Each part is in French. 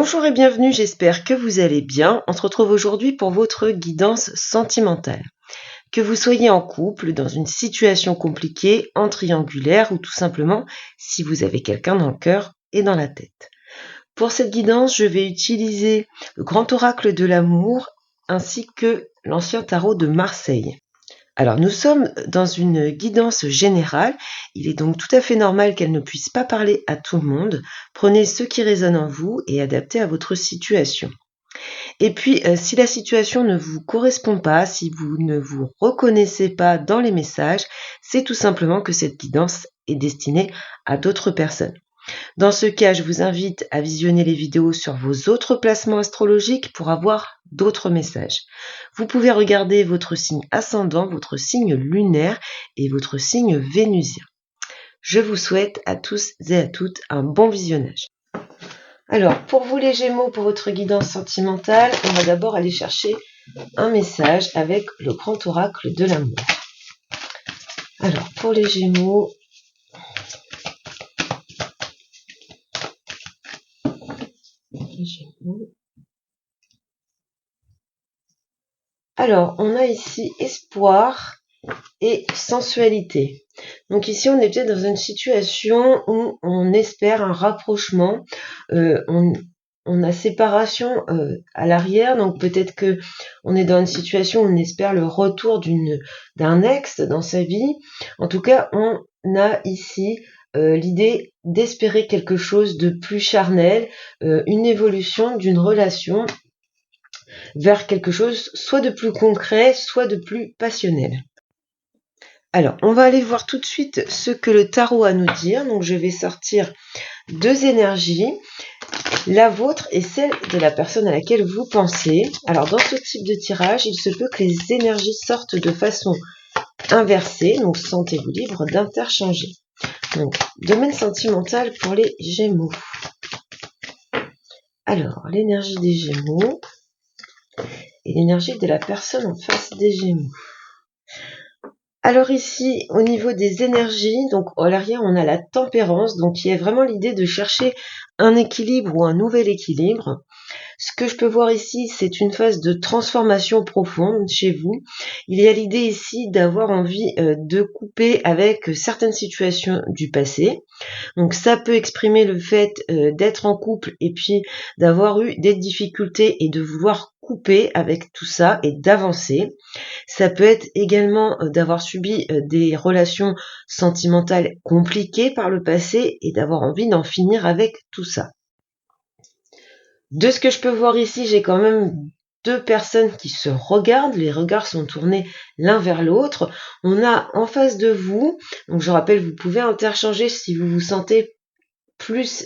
Bonjour et bienvenue, j'espère que vous allez bien. On se retrouve aujourd'hui pour votre guidance sentimentale. Que vous soyez en couple, dans une situation compliquée, en triangulaire ou tout simplement si vous avez quelqu'un dans le cœur et dans la tête. Pour cette guidance, je vais utiliser le grand oracle de l'amour ainsi que l'ancien tarot de Marseille. Alors, nous sommes dans une guidance générale. Il est donc tout à fait normal qu'elle ne puisse pas parler à tout le monde. Prenez ce qui résonne en vous et adaptez à votre situation. Et puis, si la situation ne vous correspond pas, si vous ne vous reconnaissez pas dans les messages, c'est tout simplement que cette guidance est destinée à d'autres personnes. Dans ce cas, je vous invite à visionner les vidéos sur vos autres placements astrologiques pour avoir d'autres messages. Vous pouvez regarder votre signe ascendant, votre signe lunaire et votre signe vénusien. Je vous souhaite à tous et à toutes un bon visionnage. Alors, pour vous les Gémeaux, pour votre guidance sentimentale, on va d'abord aller chercher un message avec le grand oracle de l'amour. Alors, pour les Gémeaux... Alors, on a ici espoir et sensualité. Donc ici, on est peut-être dans une situation où on espère un rapprochement, on a séparation à l'arrière, donc peut-être que on est dans une situation où on espère le retour d'un ex dans sa vie. En tout cas, on a ici l'idée d'espérer quelque chose de plus charnel, une évolution d'une relation vers quelque chose soit de plus concret, soit de plus passionnel. Alors, on va aller voir tout de suite ce que le tarot a à nous dire. Donc, je vais sortir deux énergies, la vôtre et celle de la personne à laquelle vous pensez. Alors, dans ce type de tirage, il se peut que les énergies sortent de façon inversée. Donc, sentez-vous libre d'interchanger. Donc, domaine sentimental pour les Gémeaux. Alors, l'énergie des Gémeaux et l'énergie de la personne en face des Gémeaux. Alors ici, au niveau des énergies, donc à l'arrière, on a la tempérance, donc il y a vraiment l'idée de chercher un équilibre ou un nouvel équilibre. Ce que je peux voir ici, c'est une phase de transformation profonde chez vous. Il y a l'idée ici d'avoir envie de couper avec certaines situations du passé. Donc ça peut exprimer le fait d'être en couple et puis d'avoir eu des difficultés et de vouloir couper avec tout ça et d'avancer. Ça peut être également d'avoir subi des relations sentimentales compliquées par le passé et d'avoir envie d'en finir avec tout ça. De ce que je peux voir ici, j'ai quand même deux personnes qui se regardent, les regards sont tournés l'un vers l'autre. On a en face de vous, donc je rappelle, vous pouvez interchanger si vous vous sentez plus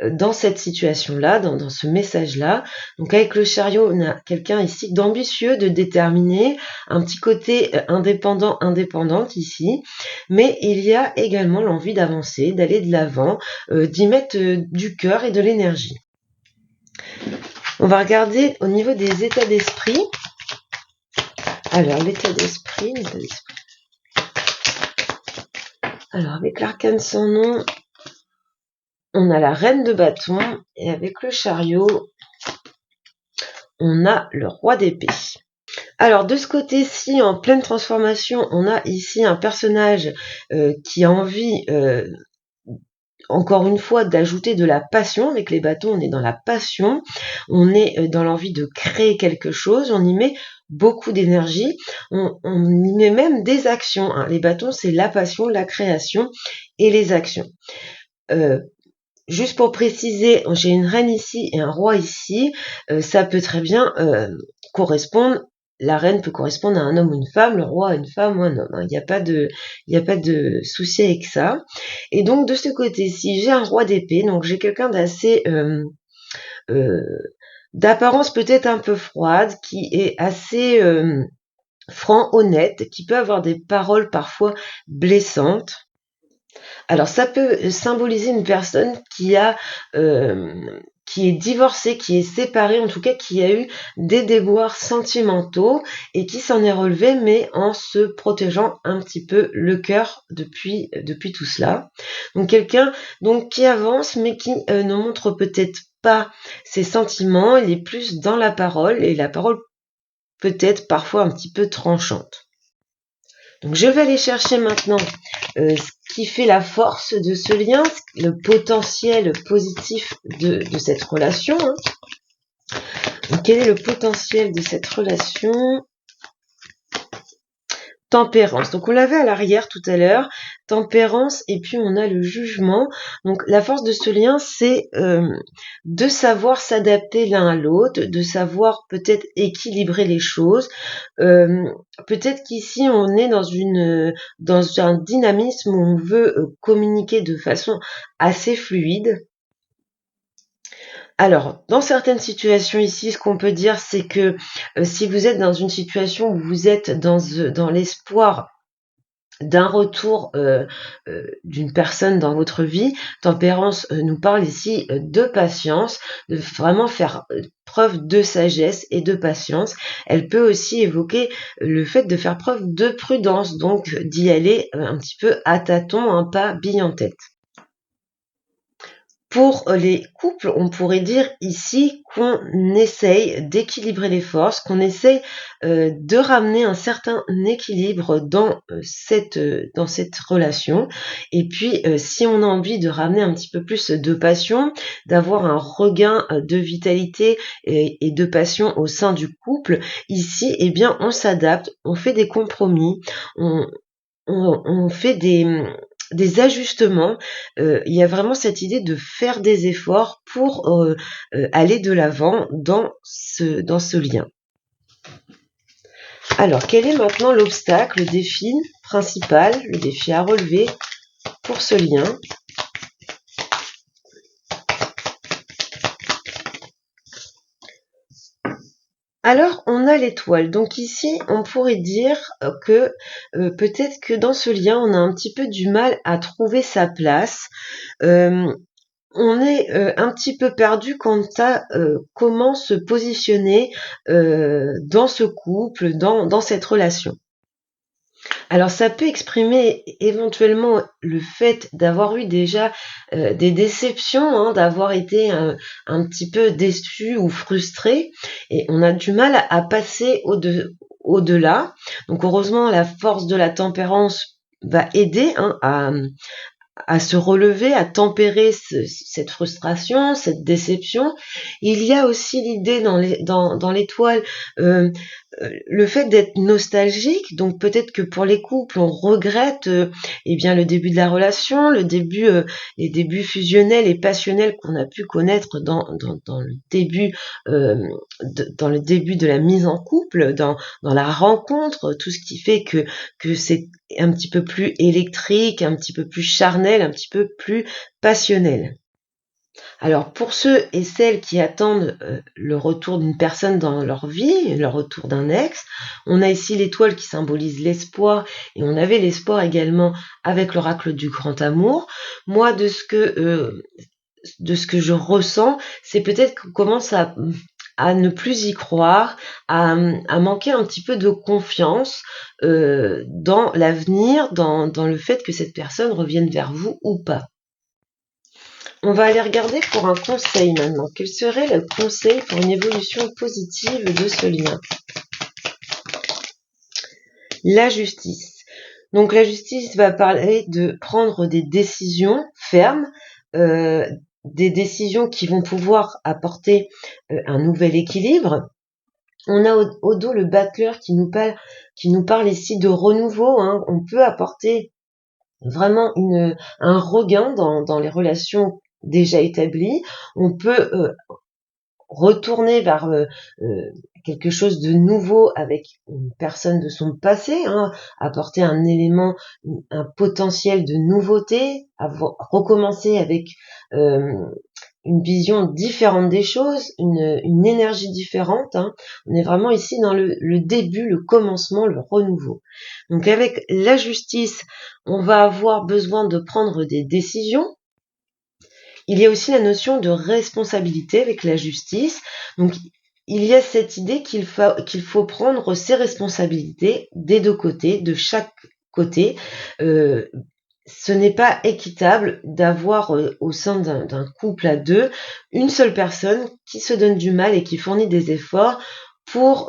dans cette situation-là, dans ce message-là. Donc avec le chariot, on a quelqu'un ici d'ambitieux, de déterminé, un petit côté indépendante ici, mais il y a également l'envie d'avancer, d'aller de l'avant, d'y mettre du cœur et de l'énergie. On va regarder au niveau des états d'esprit. Alors, l'état d'esprit. Alors, avec l'arcane sans nom, on a la reine de bâton et avec le chariot, on a le roi d'épée. Alors, de ce côté-ci, en pleine transformation, on a ici un personnage qui a envie... encore une fois, d'ajouter de la passion. Avec les bâtons, on est dans la passion, on est dans l'envie de créer quelque chose, on y met beaucoup d'énergie, on y met même des actions. Les bâtons, c'est la passion, la création et les actions. Juste pour préciser, j'ai une reine ici et un roi ici, ça peut très bien correspondre. La reine peut correspondre à un homme ou une femme, le roi à une femme ou un homme. Il n'y a pas de souci avec ça. Et donc de ce côté-ci, j'ai un roi d'épée, donc j'ai quelqu'un d'assez d'apparence peut-être un peu froide, qui est assez franc, honnête, qui peut avoir des paroles parfois blessantes. Alors ça peut symboliser une personne qui a qui est divorcé, qui est séparé, en tout cas qui a eu des déboires sentimentaux et qui s'en est relevé, mais en se protégeant un petit peu le cœur depuis tout cela. Donc quelqu'un donc qui avance, mais qui ne montre peut-être pas ses sentiments, il est plus dans la parole, et la parole peut être parfois un petit peu tranchante. Donc je vais aller chercher maintenant ce qui fait la force de ce lien, le potentiel positif de cette relation. Donc, quel est le potentiel de cette relation ? Tempérance. Donc on l'avait à l'arrière tout à l'heure, tempérance, et puis on a le jugement. Donc la force de ce lien, c'est de savoir s'adapter l'un à l'autre, de savoir peut-être équilibrer les choses. Peut-être qu'ici on est dans un dynamisme où on veut communiquer de façon assez fluide. Alors, dans certaines situations ici, ce qu'on peut dire, c'est que si vous êtes dans une situation où vous êtes dans l'espoir d'un retour d'une personne dans votre vie, tempérance nous parle ici de patience, de vraiment faire preuve de sagesse et de patience. Elle peut aussi évoquer le fait de faire preuve de prudence, donc d'y aller un petit peu à tâtons, un pas bille en tête. Pour les couples, on pourrait dire ici qu'on essaye d'équilibrer les forces, qu'on essaye de ramener un certain équilibre dans cette relation. Et puis, si on a envie de ramener un petit peu plus de passion, d'avoir un regain de vitalité et de passion au sein du couple, ici, eh bien, on s'adapte, on fait des compromis, on fait des ajustements. Il y a vraiment cette idée de faire des efforts pour aller de l'avant dans ce lien. Alors, quel est maintenant l'obstacle, le défi principal, le défi à relever pour ce lien ? Alors, on a l'étoile. Donc ici, on pourrait dire que peut-être que dans ce lien, on a un petit peu du mal à trouver sa place. On est un petit peu perdu quant à comment se positionner dans ce couple, dans cette relation. Alors ça peut exprimer éventuellement le fait d'avoir eu déjà des déceptions, d'avoir été un petit peu déçu ou frustré, et on a du mal à passer au-delà. Donc heureusement, la force de la tempérance va aider à se relever, à tempérer cette frustration, cette déception. Il y a aussi l'idée dans l'étoile, le fait d'être nostalgique. Donc peut-être que pour les couples, on regrette eh bien le début de la relation, les débuts fusionnels et passionnels qu'on a pu connaître dans le début dans le début de la mise en couple, dans la rencontre, tout ce qui fait que c'est un petit peu plus électrique, un petit peu plus charnel, un petit peu plus passionnel. Alors pour ceux et celles qui attendent le retour d'une personne dans leur vie, le retour d'un ex, on a ici l'étoile qui symbolise l'espoir, et on avait l'espoir également avec l'oracle du grand amour. Moi, de ce que je ressens, c'est peut-être qu'on commence à ne plus y croire, à manquer un petit peu de confiance dans l'avenir, dans le fait que cette personne revienne vers vous ou pas. On va aller regarder pour un conseil maintenant. Quel serait le conseil pour une évolution positive de ce lien ? La justice. Donc la justice va parler de prendre des décisions fermes, des décisions qui vont pouvoir apporter un nouvel équilibre. On a au dos le battleur qui nous parle ici de renouveau. On peut apporter vraiment un regain dans les relations déjà établies. On peut retourner vers quelque chose de nouveau avec une personne de son passé, apporter un élément, un potentiel de nouveauté, recommencer avec une vision différente des choses, une énergie différente. On est vraiment ici dans le début, le commencement, le renouveau. Donc avec la justice, on va avoir besoin de prendre des décisions. il y a aussi la notion de responsabilité avec la justice. Donc, il y a cette idée qu'il faut prendre ses responsabilités des deux côtés, de chaque côté. Ce n'est pas équitable d'avoir au sein d'un couple à deux une seule personne qui se donne du mal et qui fournit des efforts pour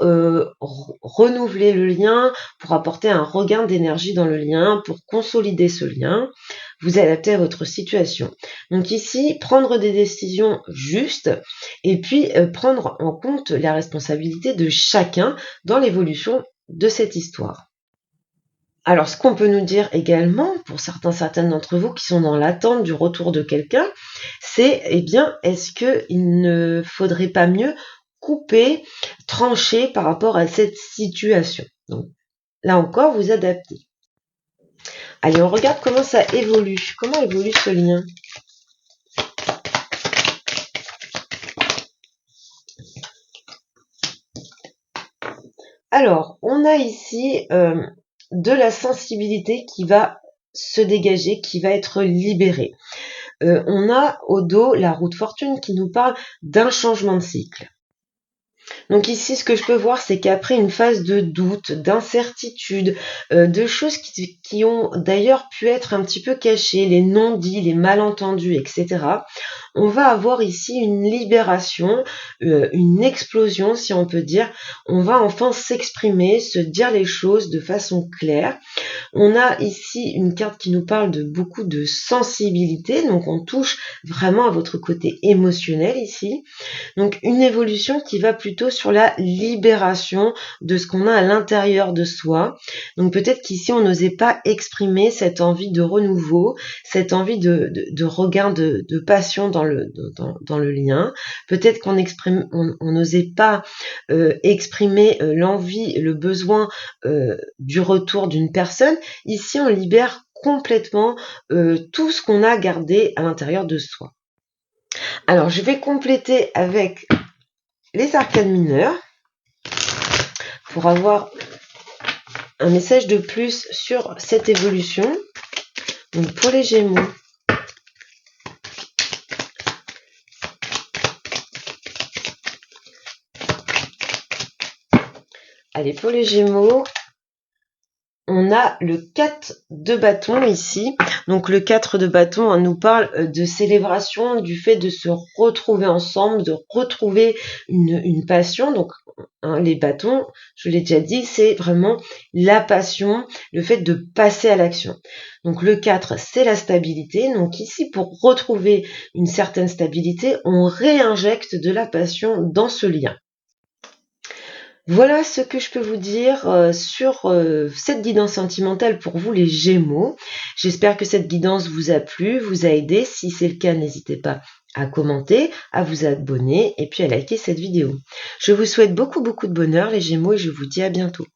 renouveler le lien, pour apporter un regain d'énergie dans le lien, pour consolider ce lien, vous adapter à votre situation. Donc ici, prendre des décisions justes et puis prendre en compte la responsabilité de chacun dans l'évolution de cette histoire. Alors, ce qu'on peut nous dire également, pour certaines d'entre vous qui sont dans l'attente du retour de quelqu'un, c'est, eh bien, est-ce qu'il ne faudrait pas mieux couper, trancher par rapport à cette situation? Donc, là encore, vous adaptez. Allez, on regarde comment ça évolue. Comment évolue ce lien? Alors, on a ici de la sensibilité qui va se dégager, qui va être libérée. On a au dos la roue de fortune qui nous parle d'un changement de cycle. Donc ici, ce que je peux voir, c'est qu'après une phase de doute, d'incertitude, de choses qui ont d'ailleurs pu être un petit peu cachées, les non-dits, les malentendus, etc., on va avoir ici une libération, une explosion, si on peut dire. On va enfin s'exprimer, se dire les choses de façon claire. On a ici une carte qui nous parle de beaucoup de sensibilité, donc on touche vraiment à votre côté émotionnel ici. Donc une évolution qui va plutôt sur la libération de ce qu'on a à l'intérieur de soi. Donc peut-être qu'ici on n'osait pas exprimer cette envie de renouveau, cette envie de regain de passion dans le lien. Peut-être qu'on n'osait pas exprimer l'envie, le besoin du retour d'une personne. Ici on libère complètement tout ce qu'on a gardé à l'intérieur de soi. Alors, je vais compléter avec les arcanes mineures pour avoir un message de plus sur cette évolution. Donc, pour les Gémeaux, allez, pour les Gémeaux, on a le 4 de bâton ici. Donc le 4 de bâton nous parle de célébration, du fait de se retrouver ensemble, de retrouver une passion. Donc les bâtons, je l'ai déjà dit, c'est vraiment la passion, le fait de passer à l'action. Donc le 4, c'est la stabilité. Donc ici, pour retrouver une certaine stabilité, on réinjecte de la passion dans ce lien. Voilà ce que je peux vous dire sur cette guidance sentimentale pour vous les Gémeaux. J'espère que cette guidance vous a plu, vous a aidé. Si c'est le cas, n'hésitez pas à commenter, à vous abonner et puis à liker cette vidéo. Je vous souhaite beaucoup de bonheur les Gémeaux et je vous dis à bientôt.